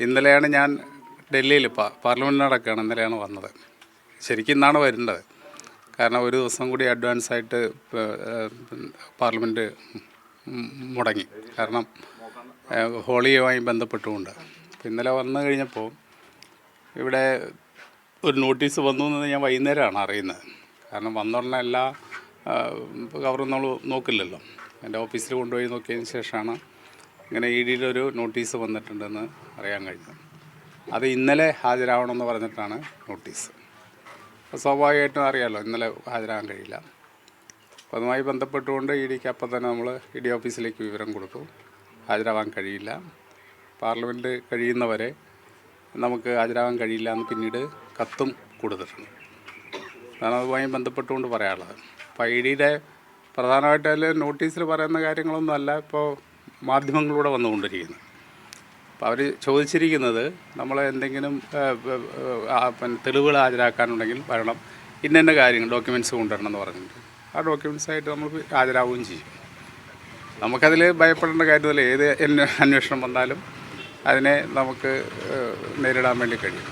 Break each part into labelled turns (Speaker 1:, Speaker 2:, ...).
Speaker 1: ഇന്നലെയാണ് ഞാൻ ഡൽഹിയിൽ പാർലമെൻറ്റ് നടക്കുകയാണ്. ഇന്നലെയാണ് വന്നത്. ശരിക്കും ഇന്നാണ് വരേണ്ടത്. കാരണം ഒരു ദിവസം കൂടി അഡ്വാൻസായിട്ട് പാർലമെൻറ്റ് മുടങ്ങി. കാരണം ഹോളിയുമായി ബന്ധപ്പെട്ടുകൊണ്ട്. ഇന്നലെ വന്നു കഴിഞ്ഞപ്പോൾ ഇവിടെ ഒരു നോട്ടീസ് വന്നു എന്ന് ഞാൻ വൈകുന്നേരമാണ് അറിയുന്നത്. കാരണം വന്നുടനെ എല്ലാ കവറും നമ്മൾ നോക്കില്ലല്ലോ. എൻ്റെ ഓഫീസിൽ കൊണ്ടുപോയി നോക്കിയതിന് ശേഷമാണ് ഇങ്ങനെ EDയുടെ ഒരു നോട്ടീസ് വന്നിട്ടുണ്ടെന്ന് അറിയാൻ കഴിഞ്ഞത്. അത് ഇന്നലെ ഹാജരാവണമെന്ന് പറഞ്ഞിട്ടാണ് നോട്ടീസ്. അപ്പോൾ സ്വാഭാവികമായിട്ടും അറിയാമല്ലോ, ഇന്നലെ ഹാജരാകാൻ കഴിയില്ല. അപ്പോൾ അതുമായി ബന്ധപ്പെട്ടുകൊണ്ട് EDക്ക് അപ്പം തന്നെ നമ്മൾ ED ഓഫീസിലേക്ക് വിവരം കൊടുത്തു. ഹാജരാകാൻ കഴിയില്ല, പാർലമെൻറ്റ് കഴിയുന്നവരെ നമുക്ക് ഹാജരാകാൻ കഴിയില്ല എന്ന് പിന്നീട് കത്തും കൊടുത്തിട്ടുണ്ട്. അതാണ് അതുമായി ബന്ധപ്പെട്ടുകൊണ്ട് പറയാനുള്ളത്. അപ്പോൾ EDയുടെ പ്രധാനമായിട്ട് അതിൽ നോട്ടീസിൽ പറയുന്ന കാര്യങ്ങളൊന്നും അല്ല ഇപ്പോൾ മാധ്യമങ്ങളിലൂടെ വന്നുകൊണ്ടിരിക്കുന്നത്. അപ്പോൾ അവർ ചോദിച്ചിരിക്കുന്നത് നമ്മൾ എന്തെങ്കിലും തെളിവുകൾ ഹാജരാക്കാനുണ്ടെങ്കിൽ വരണം, ഇന്ന കാര്യങ്ങൾ ഡോക്യുമെൻറ്റ്സ് കൊണ്ടുവരണം എന്ന് പറഞ്ഞിട്ടുണ്ട്. ആ ഡോക്യുമെൻറ്റ്സായിട്ട് നമ്മൾ ഹാജരാവുകയും ചെയ്യും. നമുക്കതിൽ ഭയപ്പെടേണ്ട കാര്യമില്ല. ഏത് അന്വേഷണം വന്നാലും അതിനെ നമുക്ക് നേരിടാൻ വേണ്ടി കഴിയും.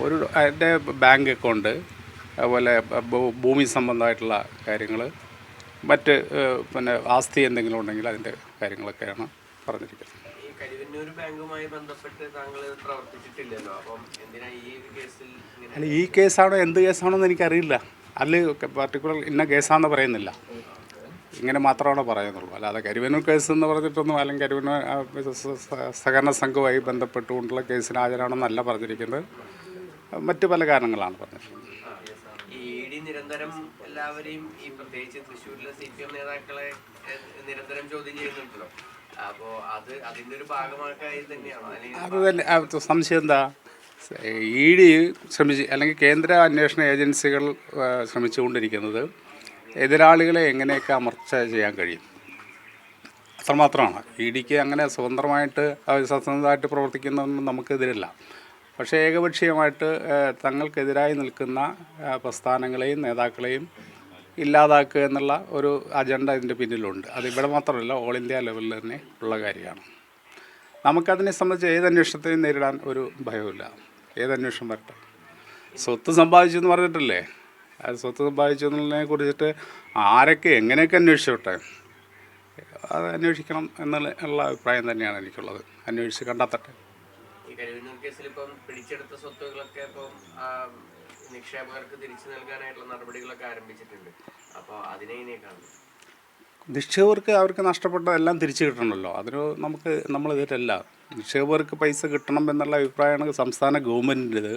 Speaker 1: ഒരു അതിൻ്റെ ബാങ്ക് അക്കൗണ്ട്, അതുപോലെ ഭൂമി സംബന്ധമായിട്ടുള്ള കാര്യങ്ങൾ, മറ്റ് ആസ്തി എന്തെങ്കിലും ഉണ്ടെങ്കിൽ അതിൻ്റെ കാര്യങ്ങളൊക്കെയാണ് പറഞ്ഞിരിക്കുന്നത്. അല്ല, ഈ കേസാണോ എന്ത് കേസാണോ എന്ന് എനിക്കറിയില്ല. അതിൽ പർട്ടിക്കുലർ ഇന്ന കേസാണെന്ന് പറയുന്നില്ല, ഇങ്ങനെ മാത്രമാണ് പറയുന്നുള്ളൂ. അല്ലാതെ കരിവന്നൂർ കേസ് എന്ന് പറഞ്ഞിട്ടൊന്നും, അല്ലെങ്കിൽ കരിവന്നൂർ സഹകരണ സംഘവുമായി ബന്ധപ്പെട്ടുകൊണ്ടുള്ള കേസിന് ഹാജരാണെന്നല്ല പറഞ്ഞിരിക്കുന്നത്. മറ്റു പല കാരണങ്ങളാണ് പറഞ്ഞിട്ടുള്ളത്.
Speaker 2: നിരന്തരം എല്ലാവരെയും ഈ പ്രത്യേകിച്ച് തൃശ്ശൂരിലെ CPM നേതാക്കളെ നിരന്തരം ചോദ്യം ചെയ്യുന്നുണ്ടല്ലോ. അപ്പോൾ അതിൻ്റെ ഒരു ഭാഗമാക്കായി തന്നെയാണോ?
Speaker 1: അത് തന്നെ സംശയം എന്താ? ED ശ്രമിച്ച്, അല്ലെങ്കിൽ കേന്ദ്ര അന്വേഷണ ഏജൻസികൾ ശ്രമിച്ചുകൊണ്ടിരിക്കുന്നത് എതിരാളികളെ എങ്ങനെയൊക്കെ അമർച്ച ചെയ്യാൻ കഴിയും, അത്രമാത്രമാണ്. EDക്ക് അങ്ങനെ സ്വതന്ത്രമായിട്ട് സത്യസന്ധമായിട്ട് പ്രവർത്തിക്കുന്നതൊന്നും നമുക്കെതിരല്ല. പക്ഷേ ഏകപക്ഷീയമായിട്ട് തങ്ങൾക്കെതിരായി നിൽക്കുന്ന പ്രസ്ഥാനങ്ങളെയും നേതാക്കളെയും ഇല്ലാതാക്കുക എന്നുള്ള ഒരു അജണ്ട ഇതിൻ്റെ പിന്നിലുണ്ട്. അതിവിടെ മാത്രമല്ല, ഓൾ ഇന്ത്യ ലെവലിൽ തന്നെ ഉള്ള കാര്യമാണ്. നമുക്കതിനെ സംബന്ധിച്ച് ഏത് അന്വേഷണത്തെയും നേരിടാൻ ഒരു ഭയമില്ല. ഏത് അന്വേഷണം വരട്ടെ. സ്വത്ത് സമ്പാദിച്ചു എന്ന് പറഞ്ഞിട്ടില്ലേ, അത് സ്വത്ത് സമ്പാദിച്ചു എന്നുള്ളതിനെ കുറിച്ചിട്ട് ആരൊക്കെ എങ്ങനെയൊക്കെ അന്വേഷിച്ചോട്ടെ, അത് അന്വേഷിക്കണം എന്നുള്ള അഭിപ്രായം തന്നെയാണ് എനിക്കുള്ളത്. അന്വേഷിച്ച് കണ്ടെത്തട്ടെ.
Speaker 2: ഈ കരിവന്നൂർ കേസിൽ ഇപ്പം പിടിച്ചെടുത്ത സ്വത്തുകളൊക്കെ ഇപ്പം നിക്ഷേപകർക്ക് തിരിച്ചു നൽകാനായിട്ടുള്ള നടപടികളൊക്കെ ആരംഭിച്ചിട്ടുണ്ട്. അപ്പോൾ അതിനെ കാണുന്നു.
Speaker 1: നിക്ഷേപകർക്ക് അവർക്ക് നഷ്ടപ്പെട്ടതെല്ലാം തിരിച്ചു കിട്ടണമല്ലോ. അതിന് നമ്മളെതിരല്ല. നിക്ഷേപകർക്ക് പൈസ കിട്ടണം എന്നുള്ള അഭിപ്രായമാണ് സംസ്ഥാന ഗവൺമെൻറ്റിൻ്റേത്.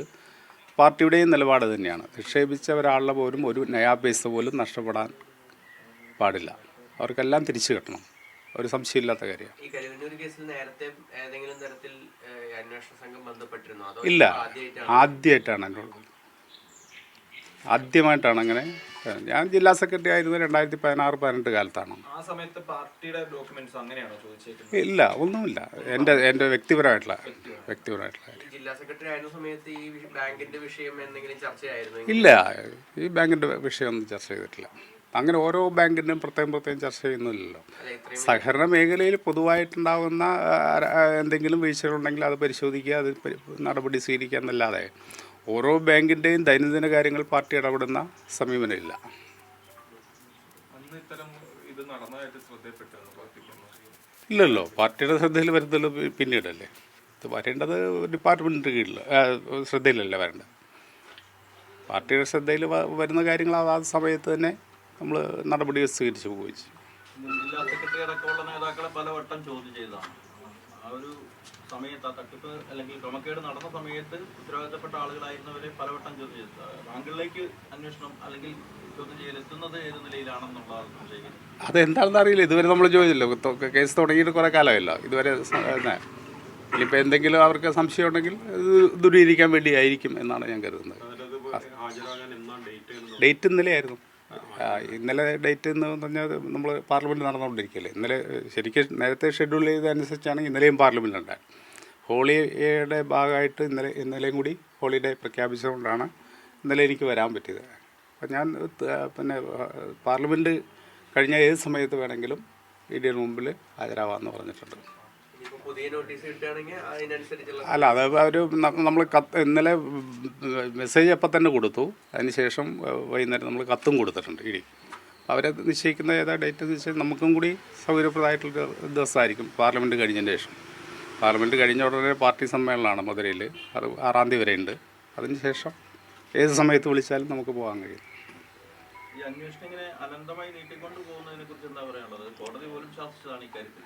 Speaker 1: പാർട്ടിയുടെയും നിലപാട് തന്നെയാണ്. നിക്ഷേപിച്ച ഒരാളുടെ പോലും ഒരു നയാ പൈസ പോലും നഷ്ടപ്പെടാൻ പാടില്ല. അവർക്കെല്ലാം തിരിച്ചു കിട്ടണം. ഒരു സംശയമില്ലാത്ത കാര്യമാണ്. ഇല്ല, ആദ്യമായിട്ടാണ് എന്നോട്. ആദ്യമായിട്ടാണ് അങ്ങനെ. ഞാൻ ജില്ലാ സെക്രട്ടറി ആയിരുന്നു 2016-18 കാലത്താണ്. ഇല്ല, ഒന്നുമില്ല. എൻ്റെ വ്യക്തിപരമായിട്ടുള്ള ഇല്ല, ഈ ബാങ്കിൻ്റെ വിഷയമൊന്നും ചർച്ച ചെയ്തിട്ടില്ല. അങ്ങനെ ഓരോ ബാങ്കിൻ്റെയും പ്രത്യേകം ചർച്ച ചെയ്യുന്നില്ലല്ലോ. സഹകരണ മേഖലയിൽ പൊതുവായിട്ടുണ്ടാകുന്ന എന്തെങ്കിലും വീഴ്ചകളുണ്ടെങ്കിൽ അത് പരിശോധിക്കുക, അത് നടപടി സ്വീകരിക്കുക എന്നല്ലാതെ ഓരോ ബാങ്കിൻ്റെയും ദൈനംദിന കാര്യങ്ങൾ പാർട്ടി ഇടപെടുന്ന സമീപനമില്ല. ഇല്ലല്ലോ, പാർട്ടിയുടെ ശ്രദ്ധയിൽ വരുന്നല്ലോ പിന്നീടല്ലേ. ഇത് വരേണ്ടത് ഡിപ്പാർട്ട്മെൻറ്റിൻ്റെ കീഴിൽ ശ്രദ്ധയിലല്ല വരേണ്ടത്. പാർട്ടിയുടെ ശ്രദ്ധയിൽ വരുന്ന കാര്യങ്ങൾ അതാത് സമയത്ത് തന്നെ നമ്മൾ നടപടി സ്വീകരിച്ചു പോവുകയും ചെയ്യും.
Speaker 3: ജില്ലാ സെക്രട്ടറി അടക്കമുള്ള നേതാക്കളെ പലവട്ടം ചോദ്യം ചെയ്തതാണ്. ആ ഒരു സമയത്ത്, ആ തട്ടിപ്പ് അല്ലെങ്കിൽ ക്രമക്കേട് നടന്ന സമയത്ത് ഉത്തരവാദിത്തപ്പെട്ട ആളുകളായിരുന്നവരെ പലവട്ടം ചോദ്യം ചെയ്തത്. താങ്കളിലേക്ക് അന്വേഷണം അല്ലെങ്കിൽ ചോദ്യം ചെയ്യലെത്തുന്നത് ഏത് നിലയിലാണെന്നുള്ളതാണ് സംശയിക്കുന്നത്.
Speaker 1: അതെന്താണെന്ന് അറിയില്ല. ഇതുവരെ നമ്മൾ ചോദിച്ചില്ല. കേസ് തുടങ്ങിയിട്ട് കുറേ കാലമല്ലോ. ഇതുവരെ ഇനിയിപ്പോൾ എന്തെങ്കിലും അവർക്ക് സംശയം ഉണ്ടെങ്കിൽ ദൂരീകരിക്കാൻ വേണ്ടി ആയിരിക്കും എന്നാണ് ഞാൻ കരുതുന്നത്. ഡേറ്റ് ഇന്നലെയായിരുന്നു. ഇന്നലെ ഡേറ്റ് എന്ന് പറഞ്ഞാൽ നമ്മൾ പാർലമെൻറ്റ് നടന്നുകൊണ്ടിരിക്കുകയല്ലേ. ഇന്നലെ ശരിക്കും നേരത്തെ ഷെഡ്യൂൾ ചെയ്തതനുസരിച്ചാണെങ്കിൽ ഇന്നലെയും പാർലമെൻറ്റിലുണ്ടായിരുന്നു. ഹോളിയുടെ ഭാഗമായിട്ട് ഇന്നലെയും കൂടി ഹോളിഡേ പ്രഖ്യാപിച്ചുകൊണ്ടാണ് ഇന്നലെ എനിക്ക് വരാൻ പറ്റിയത്. അപ്പം ഞാൻ പാർലമെൻറ്റ് കഴിഞ്ഞ ഏത് സമയത്ത് വേണമെങ്കിലും EDയുടെ മുമ്പിൽ ഹാജരാവാമെന്ന് പറഞ്ഞിട്ടുണ്ട്.
Speaker 2: ഇനിയിപ്പോ പുതിയ നോട്ടീസ് കിട്ടുകയാണെങ്കിൽ അതിനനുസരിച്ചുള്ള
Speaker 1: അല്ല അത് അവർ നമ്മൾ ഇന്നലെ മെസ്സേജ് അപ്പം തന്നെ കൊടുത്തു. അതിനുശേഷം വൈകുന്നേരം നമ്മൾ കത്തും കൊടുത്തിട്ടുണ്ട് ഇടി. അവരെ നിശ്ചയിക്കുന്ന ഏതാ ഡേറ്റ് എന്ന് വെച്ചാൽ നമുക്കും കൂടി സൗകര്യപ്രദമായിട്ടുള്ള ദിവസമായിരിക്കും പാർലമെൻറ്റ് കഴിഞ്ഞതിന് ശേഷം. പാർലമെൻറ്റ് കഴിഞ്ഞ ഉടനെ പാർട്ടി സമ്മേളനമാണ് മധുരയിൽ. അത് 6-ാം തീയതി വരെയുണ്ട്. അതിനുശേഷം ഏത് സമയത്ത് വിളിച്ചാലും നമുക്ക് പോകാൻ കഴിയും.
Speaker 3: ഈ അന്വേഷണം ഇങ്ങനെ അനന്തമായി നീട്ടിക്കൊണ്ട് പോകുന്നതിനെ കുറിച്ച് എന്താ പറയാനുള്ളത്? കോടതി പോലും ശാസിച്ചതാണ് ഇക്കാര്യത്തിൽ.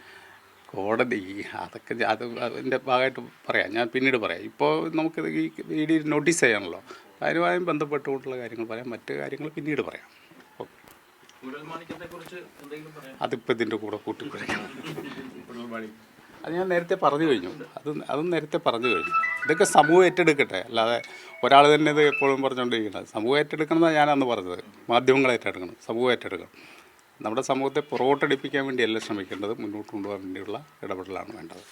Speaker 1: കോടതി അതൊക്കെ അതിൻ്റെ ഭാഗമായിട്ട് പറയാം, ഞാൻ പിന്നീട് പറയാം. ഇപ്പോൾ നമുക്ക് ഈ ഇടി നോട്ടീസ് ചെയ്യാണല്ലോ, അതിനുമായി ബന്ധപ്പെട്ടുകൊണ്ടുള്ള കാര്യങ്ങൾ പറയാം. മറ്റു കാര്യങ്ങൾ പിന്നീട് പറയാം. അതിപ്പോൾ ഇതിൻ്റെ കൂടെ കൂട്ടിക്കുറയ്ക്കണം. അത് ഞാൻ നേരത്തെ പറഞ്ഞു കഴിഞ്ഞു. അതും നേരത്തെ പറഞ്ഞു കഴിഞ്ഞു. ഇതൊക്കെ സമൂഹം ഏറ്റെടുക്കട്ടെ, അല്ലാതെ ഒരാൾ തന്നെ ഇത് എപ്പോഴും പറഞ്ഞുകൊണ്ടിരിക്കുന്നത്. സമൂഹം ഏറ്റെടുക്കണം എന്നാണ് ഞാനന്ന് പറഞ്ഞത്. മാധ്യമങ്ങൾ ഏറ്റെടുക്കണം, സമൂഹം ഏറ്റെടുക്കണം. നമ്മുടെ സമൂഹത്തെ പുറകോട്ടടിപ്പിക്കാൻ വേണ്ടിയല്ല ശ്രമിക്കേണ്ടത്, മുന്നോട്ട് കൊണ്ടുപോകാൻ വേണ്ടിയുള്ള ഇടപെടലാണ് വേണ്ടത്.